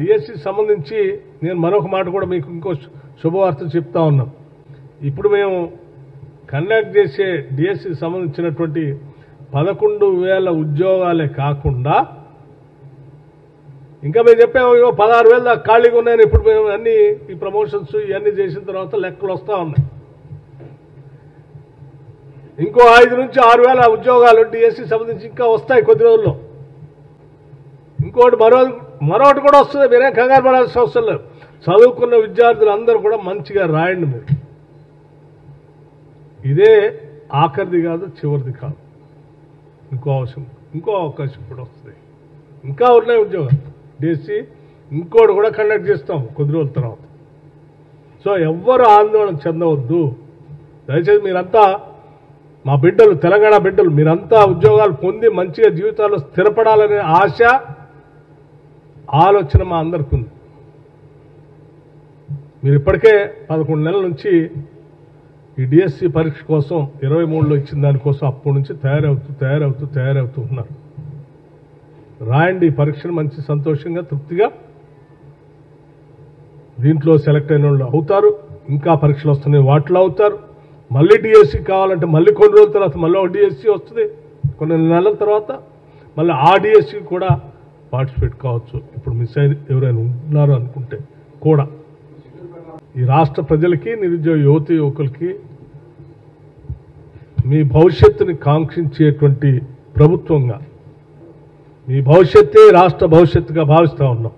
DSC సంబంధించి నేను మరొక మాట కూడా మీకు ఇంకో శుభవార్త చెప్తా ఉన్నాం. ఇప్పుడు మేము కండక్ట్ చేసే డిఎస్సికి సంబంధించినటువంటి 11,000 ఉద్యోగాలే కాకుండా ఇంకా మేము చెప్పాము 16,000 దాకా ఖాళీగా ఉన్నాయని. ఇప్పుడు మేము అన్ని ఈ ప్రమోషన్స్ ఇవన్నీ చేసిన తర్వాత లెక్కలు వస్తూ ఉన్నాయి. ఇంకో 5 నుంచి 6,000 ఉద్యోగాలు డిఎస్సి సంబంధించి ఇంకా వస్తాయి కొద్ది రోజుల్లో. ఇంకోటి మరొకటి కూడా వస్తుంది. మీరేం కంగారు పడాల్సిన అవసరం లేదు. చదువుకున్న విద్యార్థులు అందరూ కూడా మంచిగా రాయండి. మీరు ఇదే ఆఖరిది కాదు, చివరిది కాదు. ఇంకో అవకాశం కూడా వస్తుంది. ఇంకా ఉన్నాయి ఉద్యోగాలు డిఎస్సి. ఇంకోటి కూడా కండక్ట్ చేస్తాం కొద్ది రోజుల తర్వాత. సో ఎవ్వరు ఆందోళన చెందవద్దు. దయచేసి మీరంతా మా బిడ్డలు, తెలంగాణ బిడ్డలు, మీరంతా ఉద్యోగాలు పొంది మంచిగా జీవితాల్లో స్థిరపడాలనే ఆశ, ఆలోచన మా అందరికీ ఉంది. మీరు ఇప్పటికే 11 నెలల నుంచి ఈ డిఎస్సి పరీక్ష కోసం 23లో ఇచ్చిన దానికోసం అప్పటి నుంచి తయారవుతూ ఉన్నారు. రాయండి ఈ పరీక్షను మంచి సంతోషంగా, తృప్తిగా. దీంట్లో సెలెక్ట్ అయిన వాళ్ళు అవుతారు. ఇంకా పరీక్షలు వస్తున్నాయి, వాటిలో అవుతారు. మళ్ళీ డిఎస్సి కావాలంటే మళ్ళీ కొన్ని రోజుల తర్వాత మళ్ళీ ఒక డిఎస్సి వస్తుంది. కొన్ని నెలల తర్వాత మళ్ళీ ఆ డిఎస్సి కూడా పార్టిసిపేట్ కావచ్చు. ఇప్పుడు మిస్ అయిన ఎవరైనా ఉన్నారు అనుకుంటే కూడా ఈ రాష్ట్ర ప్రజలకి, నిరుద్యోగ యువతి యువకులకి మీ భవిష్యత్తుని కాంక్షించేటువంటి ప్రభుత్వంగా, మీ భవిష్యత్తే రాష్ట్ర భవిష్యత్తుగా భావిస్తూ ఉన్నాం.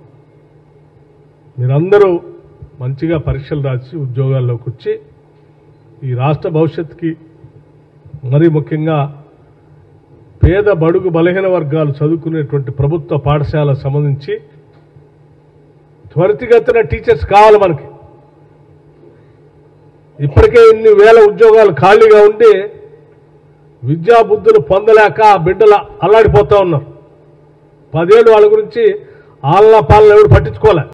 మీరందరూ మంచిగా పరీక్షలు రాసి ఉద్యోగాల్లోకి వచ్చి ఈ రాష్ట్ర భవిష్యత్తుకి, మరీ ముఖ్యంగా పేద బడుగు బలహీన వర్గాలు చదువుకునేటువంటి ప్రభుత్వ పాఠశాలకు సంబంధించి త్వరితగతిన టీచర్స్ కావాలి మనకి. ఇప్పటికే ఇన్ని వేల ఉద్యోగాలు ఖాళీగా ఉండి విద్యా బుద్ధులు పొందలేక బిడ్డలు అల్లాడిపోతూ ఉన్నారు. 10 ఏళ్ళు వాళ్ళ గురించి ఆలనా పాలన ఎవరు పట్టించుకోలే.